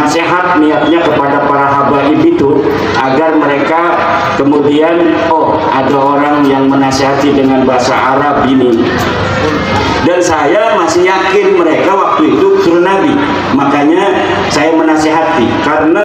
nasihat niatnya kepada para habaib itu agar mereka kemudian ada orang yang menasihati dengan bahasa Arab ini. Dan saya masih yakin mereka waktu itu turun Nabi, makanya saya menasihati karena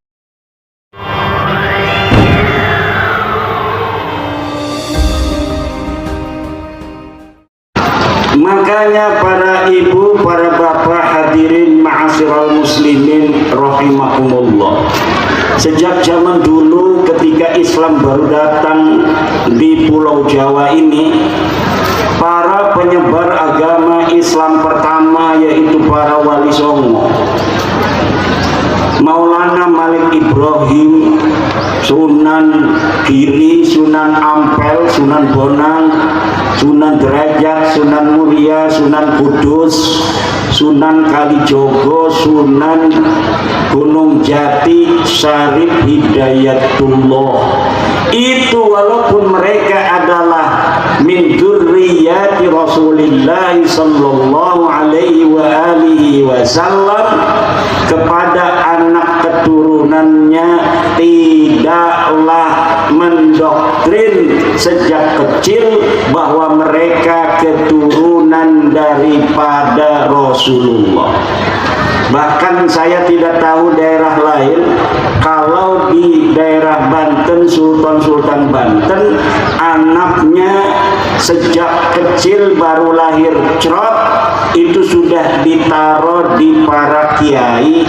makanya para ibu, para bapak hadirin ma'asyiral muslimin rahimakumullah. Sejak zaman dulu ketika Islam baru datang di Pulau Jawa ini, para penyebar agama Islam pertama yaitu para wali songo, Maulana Malik Ibrahim, Sunan Giri, Sunan Ampel, Sunan Bonang, Sunan Derajat, Sunan Muria, Sunan Kudus, Sunan Kalijogo, Sunan Gunung Jati, Syarif Hidayatullah. Itu walaupun mereka adalah min dzurriyyati Rasulillah sallallahu alaihi wa alihi wasallam, kepada anak keturunannya tidaklah mendoktrin sejak kecil bahwa mereka keturunan daripada Rasulullah. Bahkan saya tidak tahu daerah lain, kalau di daerah Banten, Sultan Banten, anaknya sejak kecil baru lahir cerot itu sudah ditaruh di para kiai.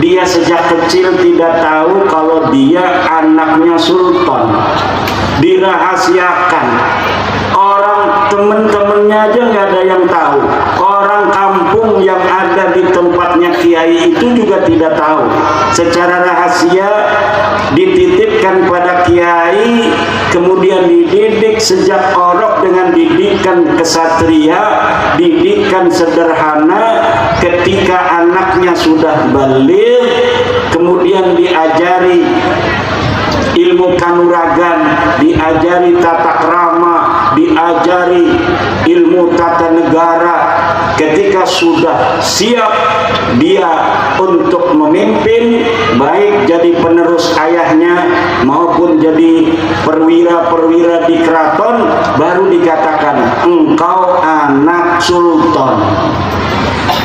Dia sejak kecil tidak tahu kalau dia anaknya sultan, dirahasiakan. Orang temen-temennya aja nggak ada yang tahu. Orang kampung yang ada di tempatnya kiai itu juga tidak tahu. Secara rahasia dititipkan pada kiai, kemudian dididik sejak orok dengan didikan kesatria, didikan sederhana. Ketika anaknya sudah baligh, kemudian diajari ilmu kanuragan, diajari tata krama, diajari ilmu tata negara. Ketika sudah siap dia untuk memimpin, baik jadi penerus ayahnya maupun jadi perwira-perwira di keraton, baru dikatakan engkau anak sultan.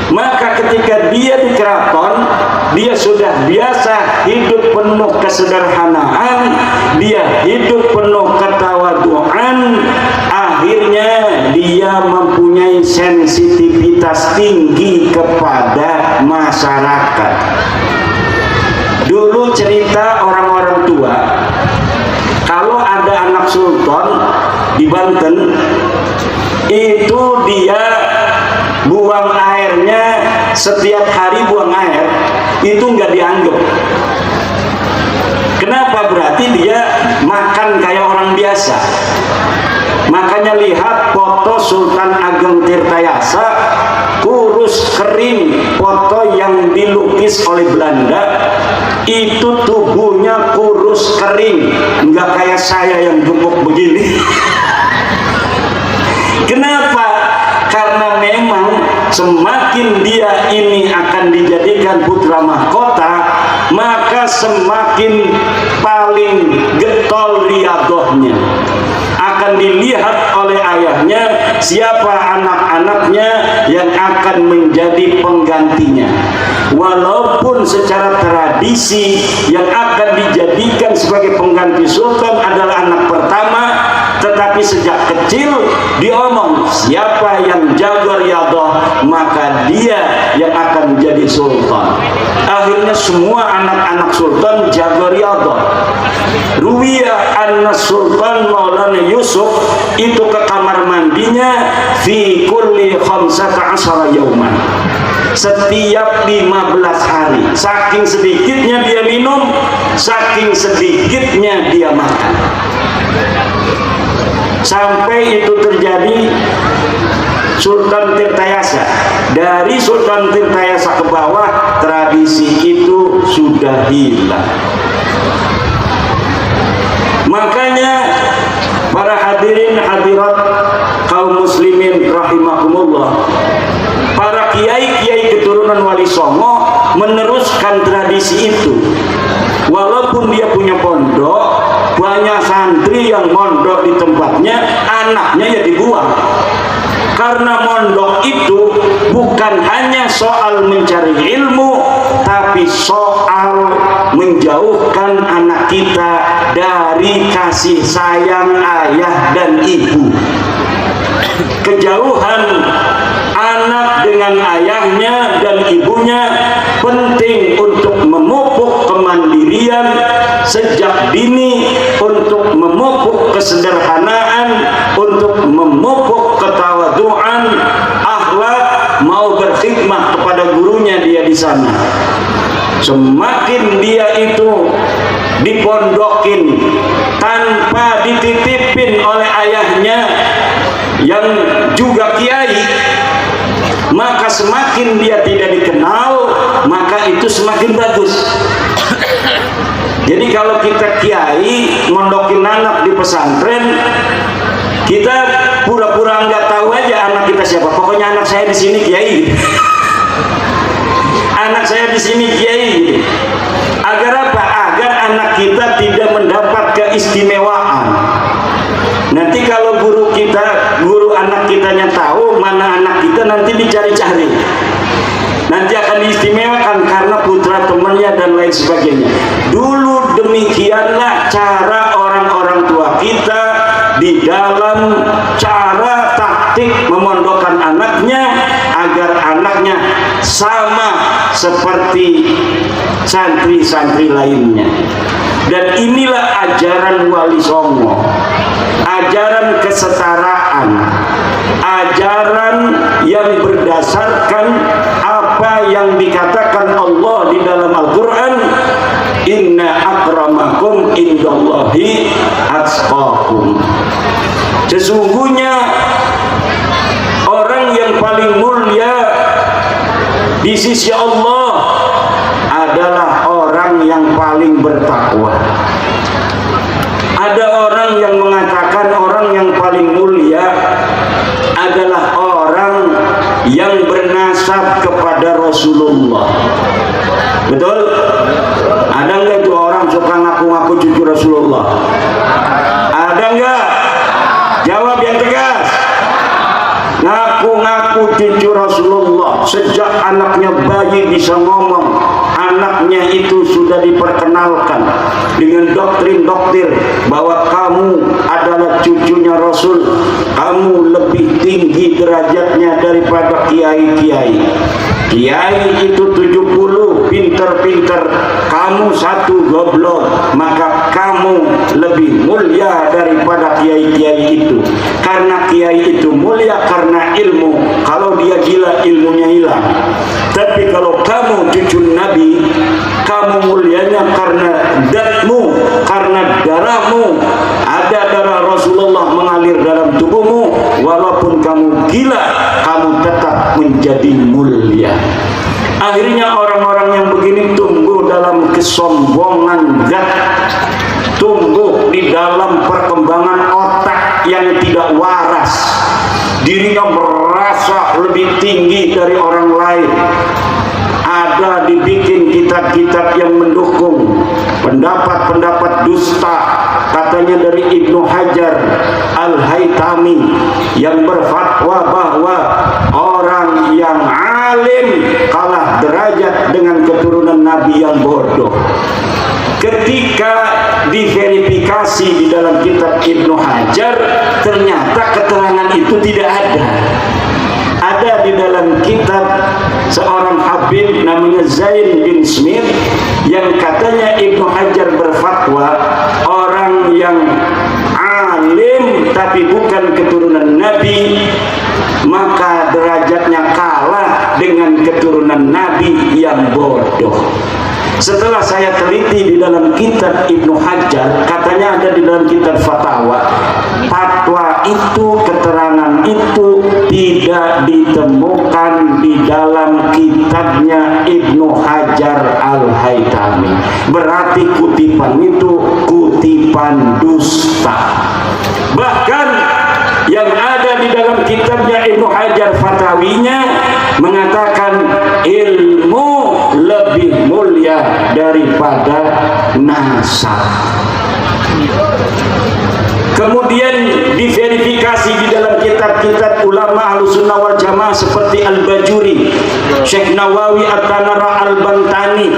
Maka ketika dia di keraton, dia sudah biasa hidup penuh kesederhanaan, dia hidup penuh ketawaduan. Akhirnya dia mempunyai sensitivitas tinggi kepada masyarakat. Dulu cerita orang-orang tua, kalau ada anak sultan di Banten, itu dia buang airnya setiap hari, buang air itu nggak dianggap. Kenapa? Berarti dia makan kayak orang biasa. Makanya lihat foto Sultan Ageng Tirtayasa, kurus kering, foto yang dilukis oleh Belanda, itu tubuhnya kurus kering, nggak kayak saya yang gemuk begini. Kenapa? Karena memang semakin dia ini akan dijadikan putra mahkota, maka semakin paling getol riadohnya. Akan dilihat oleh ayahnya siapa anak-anaknya yang akan menjadi penggantinya. Walaupun secara tradisi yang akan dijadikan sebagai pengganti sultan adalah anak pertama, tetapi sejak kecil diomong siapa yang jaga riadah maka dia yang akan menjadi sultan. Akhirnya semua anak-anak sultan jaga riadah. Ruwiya anna Sultan Maulana Yusuf itu ke kamar mandinya fi kulli 15 yauman, setiap 15 hari. Saking sedikitnya dia minum, saking sedikitnya dia makan. Sampai itu terjadi Sultan Tirtayasa. Dari Sultan Tirtayasa ke bawah, tradisi itu sudah hilang. Makanya para hadirin hadirat kaum muslimin rahimakumullah, para kiai-kiai keturunan Wali Songo meneruskan meneruskan tradisi itu. Walaupun dia punya pondok, banyak santri yang mondok di tempatnya, anaknya ya dibuang. Karena mondok itu bukan hanya soal mencari ilmu, tapi soal menjauhkan anak kita dari kasih sayang ayah dan ibu. Kejauhan anak dengan ayahnya dan ibunya penting untuk memupuk kemandirian sejak dini, untuk memupuk kesederhanaan, untuk memupuk ketawaduan, akhlak, mau berkhidmat kepada gurunya dia di sana. Semakin dia itu dipondokin tanpa dititipin oleh ayahnya yang juga kiai, maka semakin dia tidak dikenal, maka itu semakin bagus. Jadi kalau kita kiai mondokin anak di pesantren, kita pura-pura nggak tahu aja anak kita siapa. Pokoknya anak saya di sini kiai. Anak saya di sini kiai. Agar apa? Agar anak kita tidak mendapat keistimewaan. Nanti kalau guru anak kitanya tahu mana anak kita, nanti dicari-cari. Nanti akan diistimewakan karena putra temannya dan lain sebagainya. Dulu demikianlah cara orang-orang tua kita di dalam cara taktik memondokkan anaknya agar anaknya sama seperti santri-santri lainnya. Dan inilah ajaran Wali Songo, ajaran kesetaraan, ajaran yang berdasarkan apa yang dikatakan Allah di dalam Al-Quran, inna akramakum indallahi atqakum. Sesungguhnya orang yang paling mulia di sisi Allah adalah orang yang paling bertakwa. Ada orang yang mengatakan orang yang paling mulia adalah orang yang bernasab kepada Rasulullah. Betul? Ada nggak itu orang suka ngaku-ngaku cucu Rasulullah? Ada nggak? Jawab yang tegas. Ngaku-ngaku cucu Rasulullah sejak anaknya bayi bisa ngomong, anaknya itu sudah diperkenalkan dengan doktrin-doktrin bahwa kamu adalah cucunya Rasul, kamu lebih tinggi derajatnya daripada kiai-kiai. Kiai itu 70 pinter-pinter, kamu satu goblok, maka kamu lebih mulia daripada kiai-kiai itu. Karena kiai itu mulia karena ilmu, kalau dia gila ilmunya hilang. Tapi kalau kamu cucu Nabi, kamu mulianya karena datmu, karena darahmu. Ada darah Rasulullah mengalir dalam tubuhmu. Walaupun kamu gila, kamu tetap menjadi mulia. Akhirnya orang-orang yang begini tumbuh dalam kesombongan zat, tumbuh di dalam perkembangan otak yang tidak waras. Dirinya merasa lebih tinggi dari orang lain. Ada dibikin kitab-kitab yang mendukung pendapat-pendapat dusta, katanya dari Ibnu Hajar Al-Haytami yang berfatwa bahwa orang yang alim kalah derajat dengan keturunan Nabi yang bodoh. Ketika diverifikasi di dalam kitab Ibnu Hajar, ternyata keterangan itu tidak ada. Ada di dalam kitab seorang Habib namanya Zain bin Smith yang katanya Ibnu Hajar berfatwa orang yang alim tapi bukan keturunan Nabi, maka derajatnya kalah dengan keturunan Nabi yang bodoh. Setelah saya teliti di dalam kitab Ibnu Hajar, katanya ada di dalam kitab fatwa, fatwa itu, keterangan itu tidak ditemukan di dalam kitabnya Ibnu Hajar Al-Haytami. Berarti kutipan itu kutipan dusta. Bahkan yang ada di dalam kitabnya Ibnu Hajar fatawinya mengatakan ilmu lebih mulia mulia daripada nasab. Kemudian diverifikasi di dalam kitab-kitab ulama Ahlussunnah wal Jamaah seperti Al-Bajuri, Syekh Nawawi At-Tanara Al-Bantani,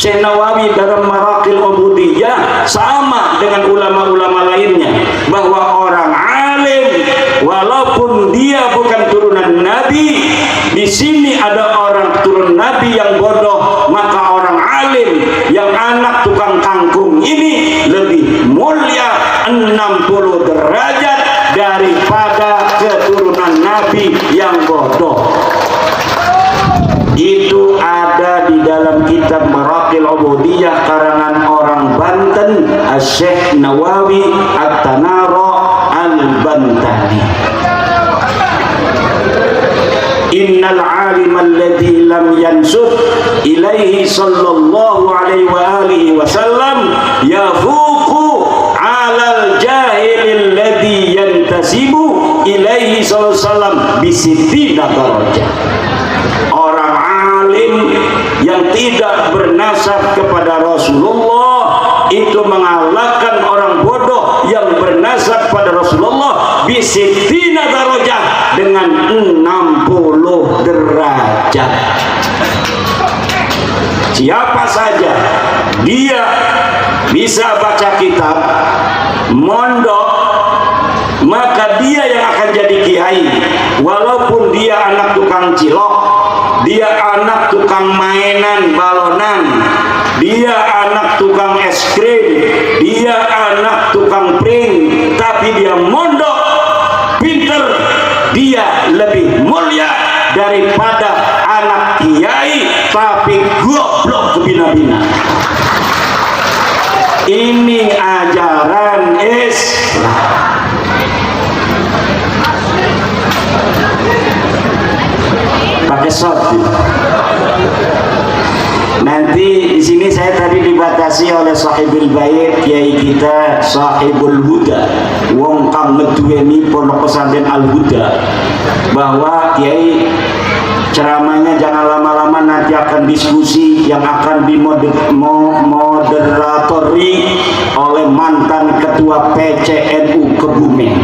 Syekh Nawawi dalam Maraqil Ubudiyah, sama dengan ulama-ulama lainnya, bahwa orang alim walaupun dia bukan turunan Nabi, di sini ada orang turun Nabi yang bodoh, maka orang alim yang anak tukang kangkung ini lebih mulia 60 derajat daripada keturunan Nabi yang bodoh. Itu ada di dalam kitab Maraqil Ubudiyah karangan orang Banten, Syekh Nawawi At-Tanara Al-Bantani. Innal alim alladhi lam yansub ilaihi sallallahu alaihi wa alihi wasallam yafuqu alal jahil alladhi yantasibu ilaihi sallallahu alaihi wasallam bisittina darajah. Orang alim yang tidak bernasab kepada Rasulullah itu mengalahkan orang bodoh yang bernasab pada Rasulullah bisittina darajah dengan 60 derajat. Siapa saja dia bisa baca kitab, mondok, maka dia yang akan jadi kiai, walaupun dia anak tukang cilok, dia anak tukang mainan balonan, dia anak tukang es krim, dia anak tukang pring, tapi dia mondok, pinter, dia lebih mulia daripada anak kiai tapi goblok kebina-bina. Ini ajaran Islam. Pakai shot. Nanti di sini saya tadi dibatasi oleh Sahibul Bait, kiai kita Sahibul Huda, wong kang ngeduweni pondok pesantren Al Huda, bahwa kiai ceramahnya jangan lama-lama, nanti akan diskusi yang akan dimoderatori oleh mantan ketua PCNU Kebumen.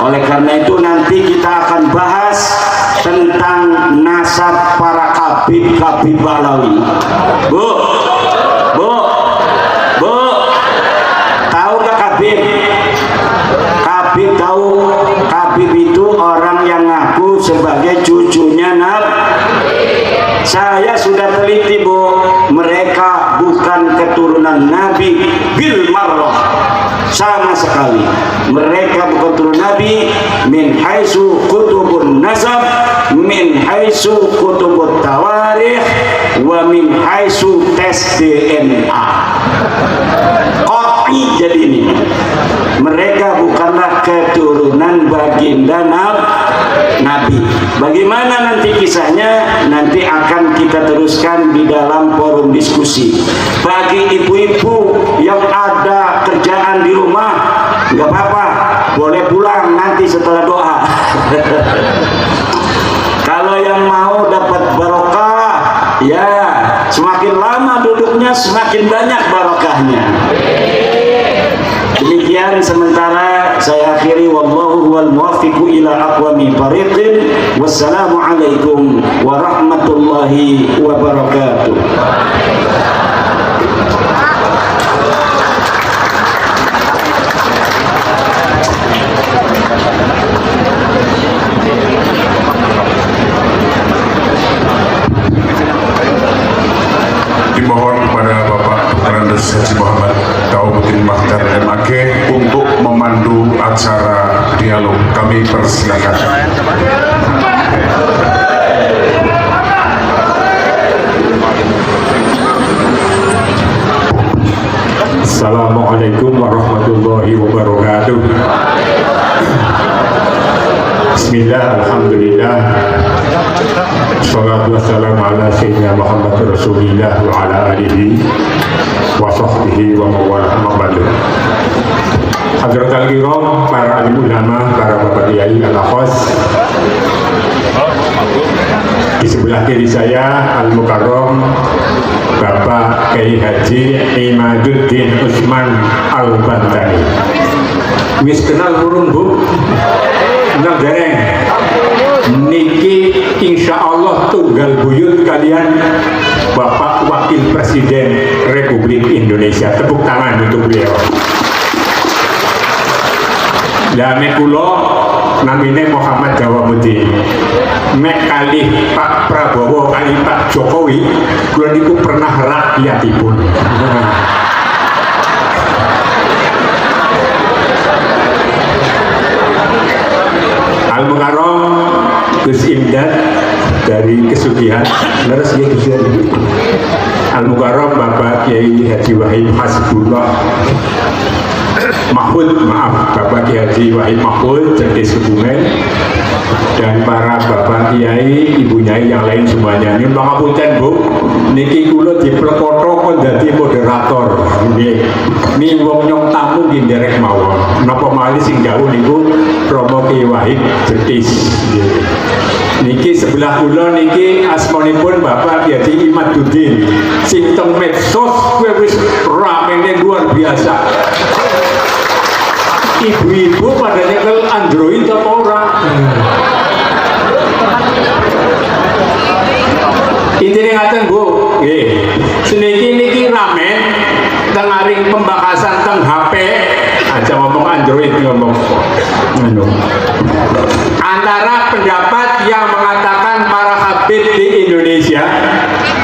Oleh karena itu nanti kita akan bahas tentang nasab para kabib Balawi. Bu, tahu gak kabib? Kabib tahu? Kabib itu orang yang ngaku sebagai cucunya Nabi. Saya sudah teliti, Bu, mereka bukan keturunan Nabi bil marrah, sama sekali. Mereka bukan keturunan Nabi min haitsu kutubun nasab, min haitsu kutubut tawarikh, wa min haitsu tes DNA. Kopi jadi ini. Mereka bukanlah keturunan baginda Nabi. Bagaimana nanti kisahnya? Nanti akan kita teruskan di dalam forum diskusi. Bagi ibu-ibu yang ada kerjaan di rumah, nggak apa-apa, boleh pulang nanti setelah doa. Kalau yang mau dapat barokah, ya semakin lama duduknya semakin banyak barokahnya. Demikian sementara saya akhiri, wallahu huwal muwaffiqu ila aqwami thariqin. Wassalamu alaikum warahmatullahi wabarakatuh. Dimohon kepada Bapak Andes Haji Muhammad Taubuddin Makhtar MAG untuk memandu acara dialog. Kami persilakan. Assalamualaikum warahmatullahi wabarakatuh. Bismillah, alhamdulillah, salatu wassalamu ala sayyidina Muhammad Rasulillah wa ala alihi wa sahbihi wa mawalah ma'badu. Hadrat al-kiram, para alim ulama, para bapak kiai al-akhwas. Di sebelah kiri saya Al-Mukarram Bapak Kiai Haji Imaduddin Usman Al-Bantani. Wis kenal burung Bu? Kenal dereng? Niki insya Allah tunggal buyut kalian Bapak Wakil Presiden Republik Indonesia. Tepuk tangan untuk beliau. Dame kulo namine Muhammad Jawamuddin. Mek kali Pak Prabowo kali Pak Jokowi kulo niku pernah rakyatipun. Al-Mukarram Gus Imdad dari Kesugihan leres ya Gus Al-Mukarram Bapak Kiai Haji Wahid Hasbullah Mahfud, maaf Bapak Kiai Haji Wahid Mahfud Cerdas Kebumen, dan para Bapak Kiai, Ibu Nyai yang lain semuanya. Nyun pangapunten Bu, niki kula diplekoto kon dadi moderator. Nggih. Mi wong nyong tamu nggih nderek mawon. Napa malih sing dawuh niku Romo Kiai Wahid Cerdas. Niki sebelah kula niki asmanipun Bapak Kiai Imaduddin. Sing teng medsos kuwi wis ramene luar biasa. Ibu-ibu pada nyekel Android apa ora? Intinya ngaten Bu, nggih. Niki rame tengaring pembahasan teng HP, aja ngomong Android ngomong. Antara pendapat yang mengatakan para habib di Indonesia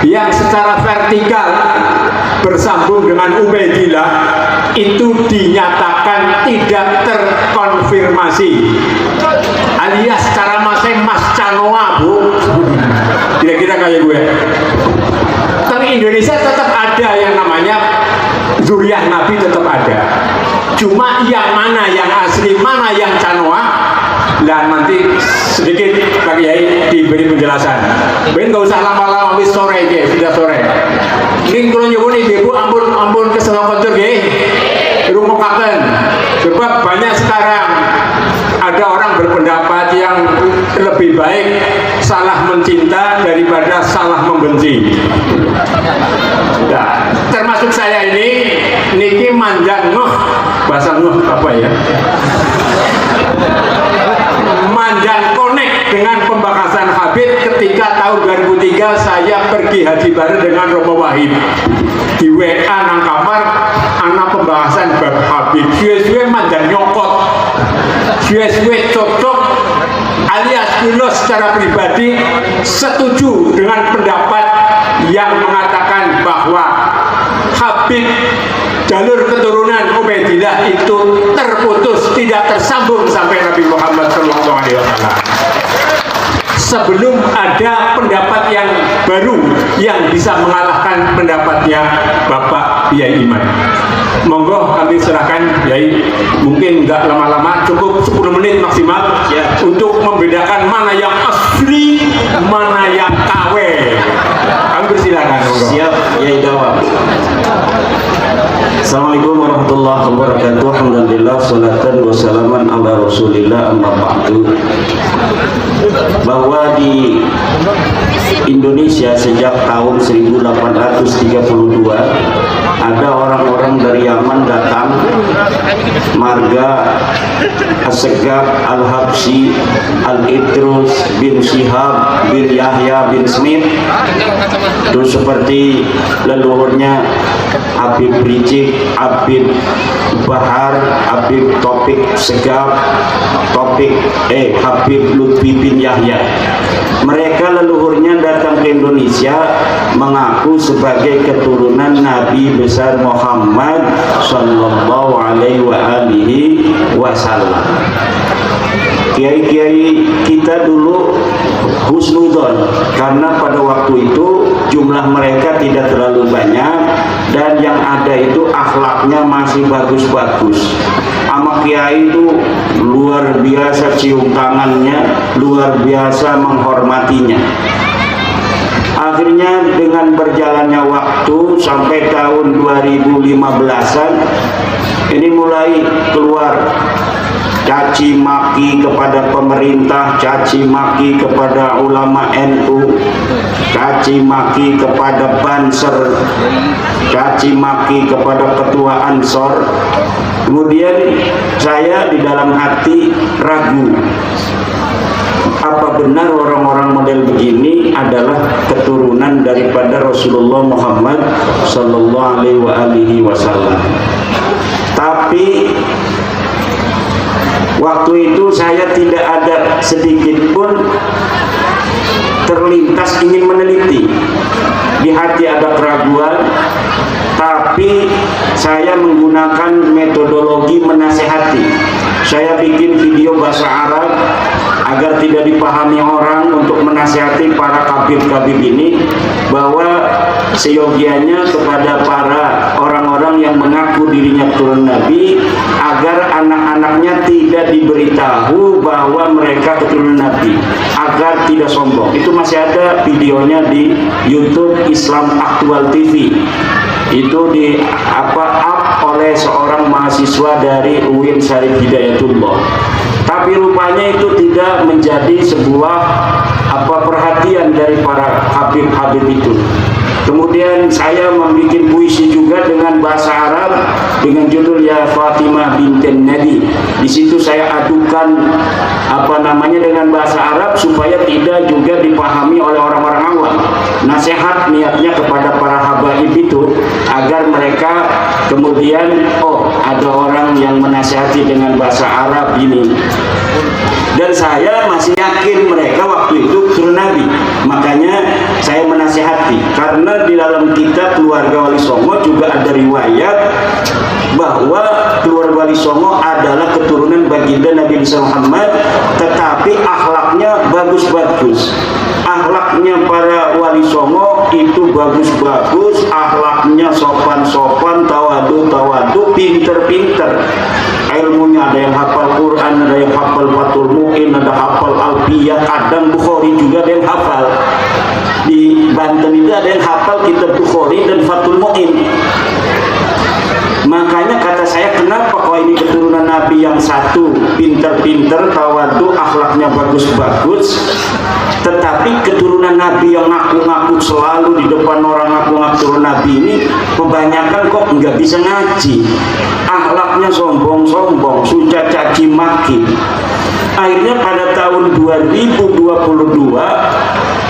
yang secara vertikal bersambung dengan Ubaidillah itu dinyatakan tidak terkonfirmasi, alias secara mas Canoa Bu, kira-kira kayak gue. Tapi Indonesia tetap ada yang namanya zuriyah Nabi, tetap ada. Cuma yang mana yang asli, mana yang Canoa, dan nanti sedikit Pak Kiai diberi penjelasan. Ben nggak usah lama-lama, wis sore aja, sudah sore. Ini kalau nyebut ibu, ampun kesalahan kotor gih, rumokaken. Sebab banyak sekarang ada orang berpendapat yang lebih baik salah mencinta daripada salah membenci. Nah, termasuk saya ini, niki manjang bahasa apa ya? Manjang connect dengan pembahasan Habib ketika tahun 2003 saya pergi haji bareng dengan Romo Wahid di WA nang kamar, anak pembahasan bab Habib. Suwe-suwe manjang nyokot, suwe-suwe cocok, alias kula secara pribadi setuju dengan pendapat yang mengatakan bahwa Habib jalur keturunan Ubaidillah itu terputus, tidak tersambung sampai Nabi Muhammad SAW. Sebelum ada pendapat yang baru yang bisa mengalahkan pendapatnya Bapak Kiai Iman. Monggo kami serahkan Kiai, mungkin nggak lama-lama, cukup 10 menit maksimal ya, untuk membedakan mana yang asli, mana yang KW. Kami persilakan. Monggo. Siap, Kiai Dawab. Assalamualaikum warahmatullahi wabarakatuh. Alhamdulillah, salatan wa salaman ala rasulillah, amma ba'du. Bahwa di Indonesia sejak tahun 1832 ada orang-orang dari Yaman datang, marga As-Segaf Al-Habsyi Al-Idrus bin Syihab bin Yahya bin Smith, itu seperti leluhurnya Habib Rizik, Habib Bahar, Habib Topik Segaf, Habib Lutfi bin Yahya. Mereka leluhurnya datang ke Indonesia mengaku sebagai keturunan Nabi besar Muhammad sallallahu alaihi wasallam. Kiai-kiai kita dulu husnudzon karena pada waktu itu jumlah mereka tidak terlalu banyak dan yang ada itu akhlaknya masih bagus-bagus. Ama kiai itu luar biasa cium tangannya, luar biasa menghormatinya. Akhirnya dengan berjalannya waktu sampai tahun 2015-an ini mulai keluar caci maki kepada pemerintah, caci maki kepada ulama NU, caci maki kepada Banser, caci maki kepada ketua Ansor. Kemudian saya di dalam hati ragu, apa benar orang-orang model begini adalah keturunan daripada Rasulullah Muhammad sallallahu alaihi wasallam. Tapi waktu itu saya tidak ada sedikit pun terlintas ingin meneliti. Di hati ada keraguan, tapi saya menggunakan metodologi menasehati. Saya bikin video bahasa Arab agar tidak dipahami orang, untuk menasihati para kabir-kabir ini bahwa seyogianya kepada para orang-orang yang mengaku dirinya keturunan Nabi, agar anak-anaknya tidak diberitahu bahwa mereka keturunan Nabi, agar tidak sombong. Itu masih ada videonya di YouTube Islam Aktual TV. Itu di up oleh seorang mahasiswa dari UIN Syarif Hidayatullah. Tapi rupanya itu tidak menjadi sebuah perhatian dari para habib-habib itu. Kemudian saya membuat puisi juga dengan bahasa Arab dengan judul Ya Fatimah bintin Nabi. Di situ saya adukan dengan bahasa Arab supaya tidak juga dipahami oleh orang-orang awam. Nasihat niatnya kepada para habaib itu agar mereka kemudian ada orang yang menasihati dengan bahasa Arab ini. Dan saya masih yakin mereka waktu itu keturunan Nabi. Makanya saya menasihati, karena di dalam kitab Keluarga Wali Songo juga ada riwayat bahwa keluarga Wali Songo adalah keturunan baginda Nabi Muhammad, tetapi akhlaknya bagus-bagus. Akhlaknya para Wali Songo itu bagus-bagus, akhlaknya sopan-sopan, tawadu, pinter-pinter. Ilmunya ada yang hafal Quran, ada yang hafal Fathul Mu'in, ada hafal Alfiyah, kadang Bukhari juga ada yang hafal. Di Banten itu ada yang hafal kitab Bukhari dan Fathul Mu'in. Makanya kata saya, kenapa kok ini keturunan Nabi yang satu pinter-pinter, tawadu, akhlaknya bagus-bagus, tetapi keturunan Nabi yang ngaku-ngaku selalu di depan orang ngaku-ngaku keturunan Nabi ini kebanyakan kok nggak bisa ngaji, akhlaknya sombong-sombong, suka caci maki. Akhirnya pada tahun 2022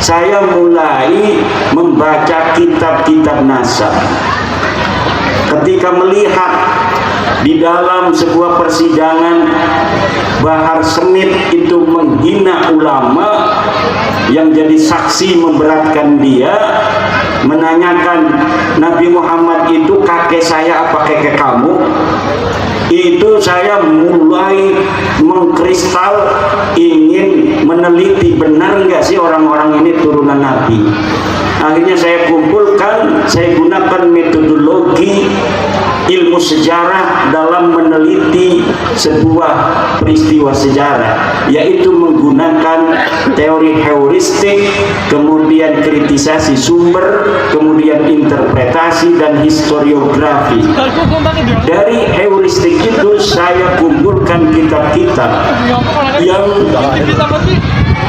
saya mulai membaca kitab-kitab nasab. Ketika melihat di dalam sebuah persidangan Bahar Smith itu menghina ulama, yang jadi saksi memberatkan dia, menanyakan Nabi Muhammad itu kakek saya apa kakek kamu, itu saya mulai mengkristal, ingin meneliti benar nggak sih orang-orang ini turunan Nabi. Akhirnya saya kumpulkan, saya gunakan metodologi ilmu sejarah dalam meneliti sebuah peristiwa sejarah, yaitu menggunakan teori heuristik, kemudian kritisasi sumber, kemudian interpretasi dan historiografi. Dari heuristik itu saya kumpulkan kitab-kitab yang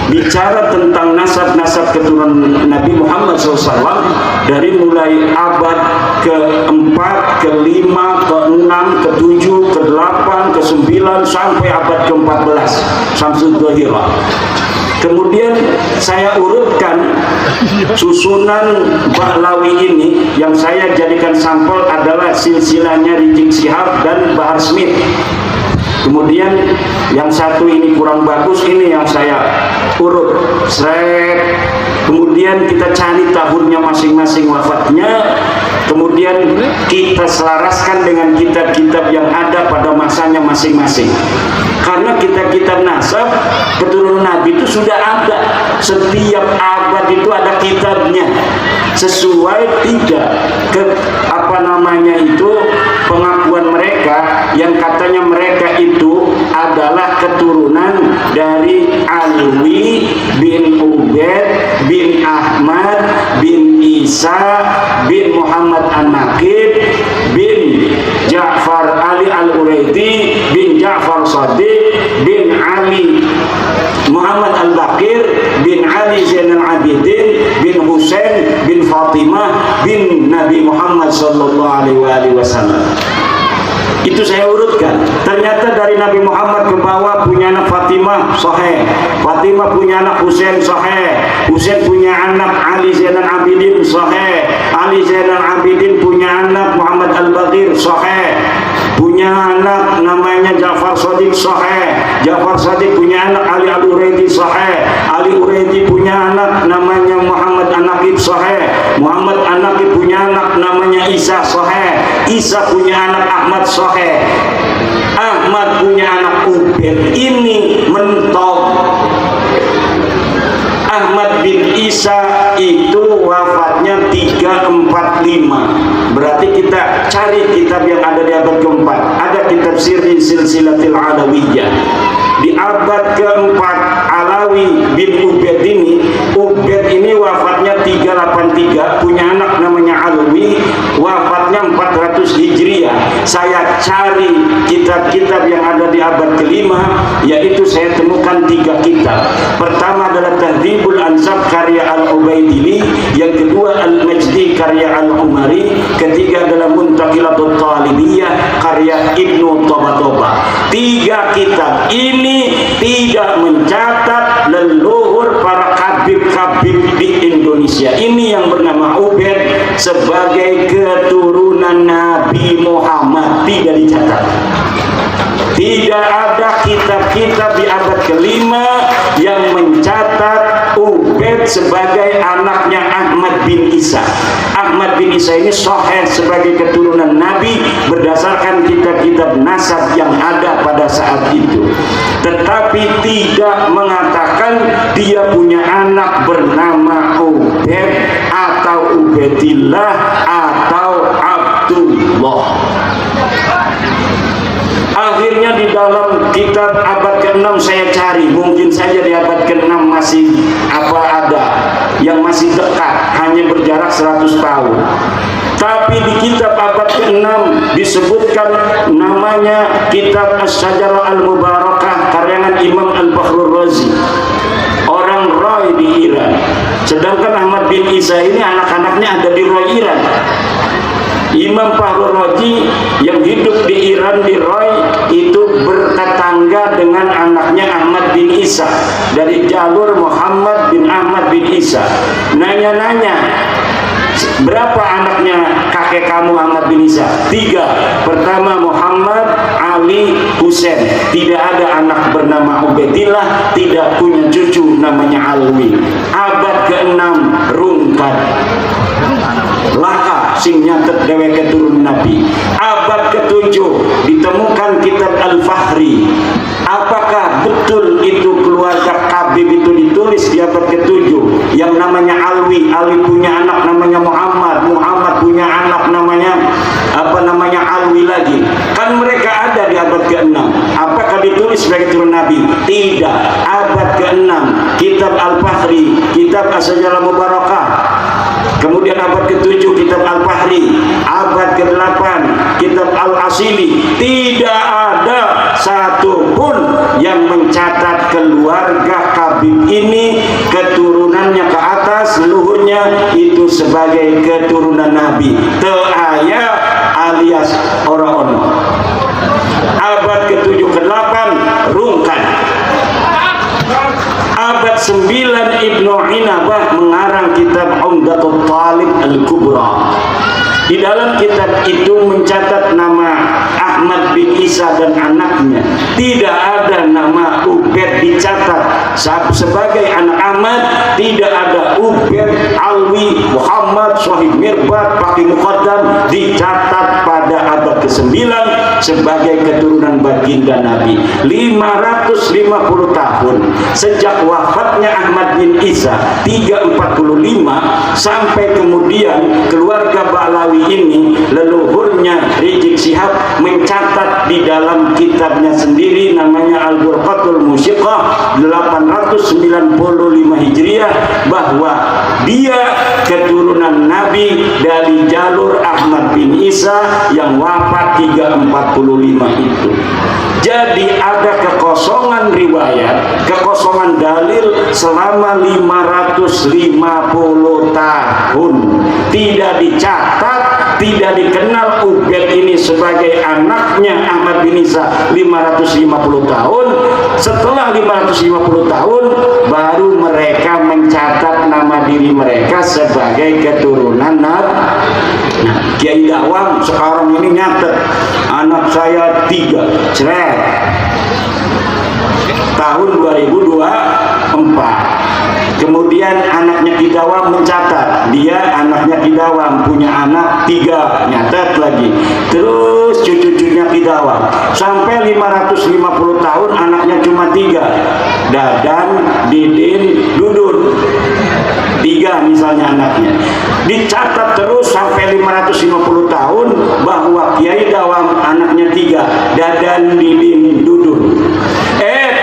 bicara tentang nasab-nasab keturunan Nabi Muhammad SAW, dari mulai abad ke-4, ke-5, ke-6, ke-7, ke-8, ke-9 sampai abad ke-14 Syamsuddaulah. Kemudian saya urutkan susunan Bahlawi ini, yang saya jadikan sampel adalah silsilahnya Rizik Syihab dan Bahar Smith. Kemudian yang satu ini kurang bagus, ini yang saya urut. Kemudian kita cari tahunnya masing-masing wafatnya, kemudian kita selaraskan dengan kitab-kitab yang ada pada masanya masing-masing. Karena kitab-kitab nasab keturunan Nabi itu sudah ada, setiap abad itu ada kitabnya, sesuai tidak pengakuan mereka yang katanya mereka itu adalah keturunan dari Alwi bin Ubaid bin Ahmad bin Isa bin Muhammad An-Naqib bin Ja'far Ali Al-Uraidi bin Ja'far Shadiq Ali Muhammad Al-Baqir bin Ali Zainal Abidin bin Husain bin Fatimah bin Nabi Muhammad sallallahu alaihi wasallam. Itu saya urutkan. Ternyata dari Nabi Muhammad ke bawah punya anak Fatimah, sahih. Fatimah punya anak Husain, sahih. Husain punya anak Ali Zainal Abidin, sahih. Ali Zainal Abidin punya anak Muhammad Al-Baqir, sahih. Punya anak namanya Ja'far Shadiq, sahih. Ja'far Shadiq punya anak Ali Al-Uraidi, sahih. Ali Uraidi punya anak namanya Muhammad An-Naqib, sahih. Muhammad An-Naqib punya anak namanya Isa, sahih. Isa punya anak Ahmad, sahih. Ahmad punya anak Ubaid. Ini mentok. Ahmad bin Isa itu wafatnya 345. Berarti kita cari kitab yang ada di abad keempat. Ada kitab Sirri Silsilatil Alawiyah. Di abad keempat, Alawi bin Ubaid ini wafatnya 383, punya anak namanya Alwi, wafatnya 400 Hijriah. Saya cari kitab-kitab yang ada di abad kelima, yaitu saya temukan 3 kitab. Pertama adalah Tahdhibul Ansab karya Al-Ubaidili, yang kedua Al-Majdi karya Al-Umari, ketiga adalah Muntaqilatul Talibiyah karya Ibnu Toba. 3 kitab ini tidak mencatat leluhur para kabib-kabib di Indonesia. Ini yang bernama Ubaid sebagai keturunan Nabi Muhammad, tidak dicatat. Tidak ada kitab-kitab di abad kelima yang mencatat Ubaid sebagai anaknya Ahmad bin Isa. Ahmad bin Isa ini sahih sebagai keturunan Nabi berdasarkan kitab-kitab nasab yang ada pada saat itu, tetapi tidak mengatakan dia punya anak bernama Ubaid atau Ubaidillah atau Abdullah. Akhirnya di dalam kitab abad ke-6 saya cari, mungkin saja di abad ke-6 masih ada yang masih dekat, hanya berjarak 100 tahun. Tapi di kitab abad ke-6 disebutkan namanya kitab As-Syajarah Al-Mubarakah karangan Imam Al-Fakhrur Razi, orang Roy di Iran. Sedangkan Ahmad bin Isa ini anak-anaknya ada di Roy, Iran. Imam Fakhrur Razi yang hidup di Iran, di Roy, itu bertetangga dengan anaknya Ahmad bin Isa, dari jalur Muhammad bin Ahmad bin Isa. Nanya-nanya, berapa anaknya kakek kamu Ahmad bin Isa? 3. Pertama Muhammad, Ali, Husain. Tidak ada anak bernama Ubaidillah, tidak punya cucu namanya Alwi. Abad ke-6 rungkat, laka sing nyatet dheweke turun Nabi. Abad ke-7 ditemukan kitab Al-Fahri. Apakah betul itu keluarga Kabib itu ditulis di abad ke-7 yang namanya Alwi? Alwi punya anak namanya Muhammad, Muhammad punya anak namanya Alwi lagi. Kan mereka ada di abad ke-6. Apakah ditulis sebagai turun Nabi? Tidak. Abad ke-6 kitab Al-Fahri, kitab As-Syajarah Mubarakah. Kemudian abad ke-7 kitab Al-Fahri, abad ke-8 kitab Al-Asili. Tidak ada satu pun yang mencatat keluarga Kabib ini, keturunannya ke atas, leluhurnya itu sebagai keturunan Nabi. Teaya alias orang-orang. Abad ke-7 ke-8 rungkan. Abad 9 Ibnu Inabah mengarang kitab Umdatul Talib Al-Kubra. Di dalam kitab itu mencatat nama Ahmad bin Isa dan anaknya. Tidak ada nama Ubaid dicatat sebagai anak Ahmad. Tidak ada Ubaid, Alwi, Muhammad, Sahib Mirbat, Faqih Muqaddam dicatat pada abad ke-9 sebagai keturunan baginda Nabi. 550 tahun sejak wafatnya Ahmad bin Isa 345 sampai kemudian keluarga Ba'lawi ini leluhurnya Rizik Syihab mencatat di dalam kitabnya sendiri namanya Al-Burqatul Musyiqah 895 Hijriah bahwa dia keturunan Nabi dari jalur Ahmad bin Isa yang wafat 345 itu. Jadi ada kekosongan riwayat, kekosongan dalil selama 550 tahun. Tidak dicatat, tidak dikenal Ubaid ini sebagai anaknya Ahmad bin Isa 550 tahun. Setelah 550 tahun baru mereka mencatat nama diri mereka sebagai keturunan Nabi. Nah, Kiai Dawam sekarang ini nyatet anak saya 3 ceret tahun 2024. Kemudian anaknya Ki Dawam mencatat dia anaknya Ki Dawam punya anak 3, nyatet lagi. Terus cucu-cucunya Ki Dawam sampai 550 tahun anaknya cuma 3, Dadan, Didin, Dudun. 3 misalnya anaknya. Dicatat terus sampai 550 tahun bahwa Kiai Dawam anaknya 3, Dadan, Didin, Dudun.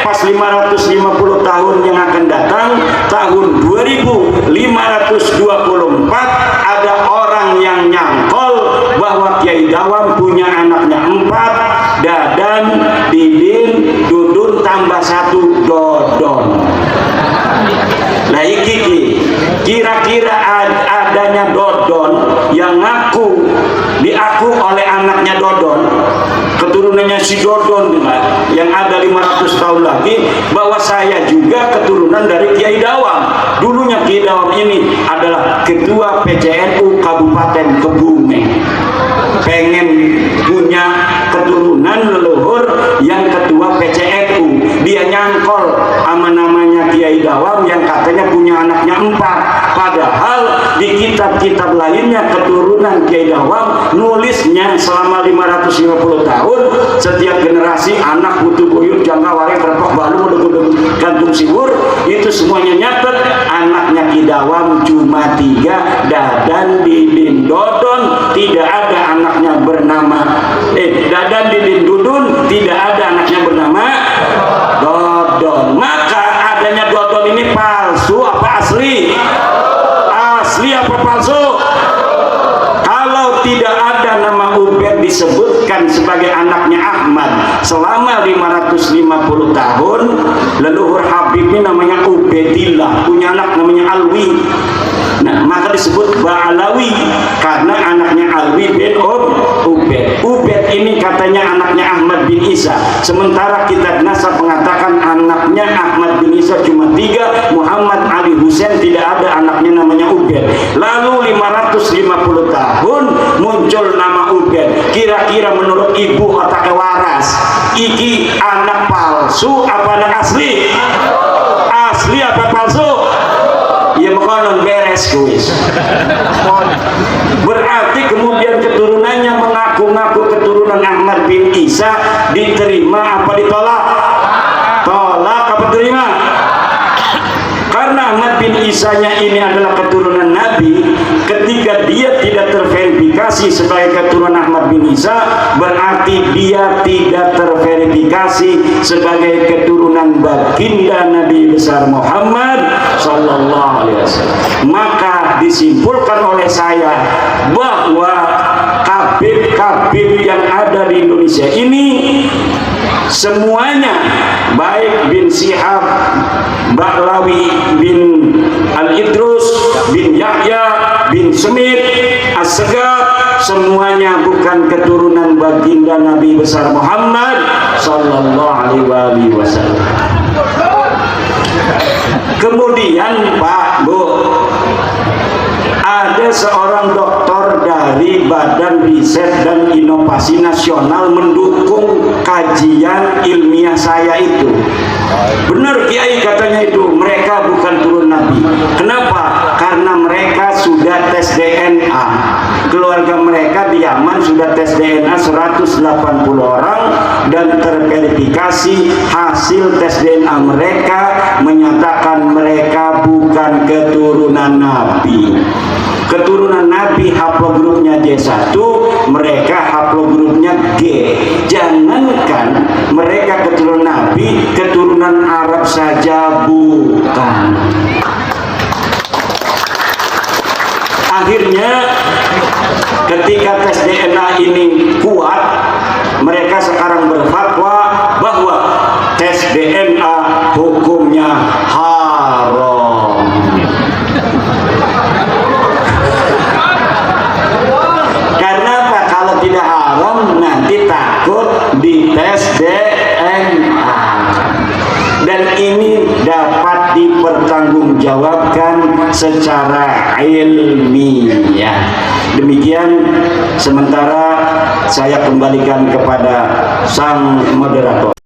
Pas 550 tahun yang akan datang, tahun 2524, ada orang yang nyangkol bahwa Kiai Dawam punya anaknya 4, Dadan, Didin, Dudun tambah 1 Dodon. Nah iki kira-kira adanya Dodon yang diaku oleh anaknya Dodon, keturunannya si Dodon yang ada 500 tahun lagi, bahwa saya juga keturunan dari Kiai Dawam. Dulunya Kiai Dawam ini adalah ketua PCNU Kabupaten Kebumen, pengen punya keturunan leluhur yang ketua PCNU. Dia nyangkol sama namanya Kiai Dawam yang katanya punya anaknya 4, padahal di kitab-kitab lainnya keturunan Kiai Dawam nulisnya selama 550 tahun setiap generasi anak butuh buyut jangka waris repok balu gantung siwur, itu semuanya nyatet anaknya Kiai Dawam cuma 3, Dadan, Didin, Dodon. Tidak ada anaknya bernama Dadan, Didin, Dudun, tidak ada anaknya bernama Dodon. Maka adanya Dodon ini palsu apa asli? Asli apa palsu? Kalau tidak ada nama Ubaid disebutkan sebagai anaknya Ahmad selama 550 tahun, leluhur Habib ini namanya Ubaidillah, punya anak namanya Alwi. Nah, maka disebut Ba'alawi karena anaknya Alwi bin Ubaid. Ubaid ini katanya anaknya Ahmad bin Isa, sementara kitab nasab mengatakan anaknya Ahmad bin Isa cuma 3, Muhammad Ali Husain, tidak ada anaknya namanya Ubaid. Lalu 550 tahun muncul nama Ubaid. Kira-kira menurut ibu otaknya waras, iki anak palsu apa anak asli? Asli apa palsu? Ya makanan beres kuis. Berarti kemudian keturunannya mengaku-ngaku keturunan Ahmad bin Isa, diterima apa ditolak? Tolak apa terima? Karena Ahmad bin Isanya ini adalah keturunan Nabi, ketika dia tidak terverifikasi sebagai keturunan Ahmad bin Isa, berarti dia tidak terverifikasi sebagai keturunan baginda Nabi besar Muhammad sallallahu alaihi wasallam. Maka disimpulkan oleh saya bahwa kabib-kabib yang ada di Indonesia ini semuanya, baik bin Syihab, Ba'lawi bin Al-Idrus, bin Yahya, bin Semit, As-Segaf, semuanya bukan keturunan baginda Nabi besar Muhammad sallallahu alaihi wasallam. Kemudian Pak, Bu, ada seorang doktor dari Badan Riset dan Inovasi Nasional mendukung kajian ilmiah saya itu. Benar Kiai katanya itu, mereka bukan turun Nabi. Kenapa? Karena mereka sudah tes DNA. Keluarga mereka di Yaman sudah tes DNA 180 orang dan terverifikasi hasil tes DNA mereka menyatakan mereka bukan keturunan Nabi. Keturunan Nabi haplogrupnya J1, mereka haplogrupnya saja bukan. Akhirnya ketika tes DNA ini kuat, mereka sekarang berfatwa bahwa tes DNA hukumnya haram. Karena apa? Kalau tidak haram nanti takut dites DNA. Dan ini dapat dipertanggungjawabkan secara ilmiah. Demikian, sementara saya kembalikan kepada sang moderator.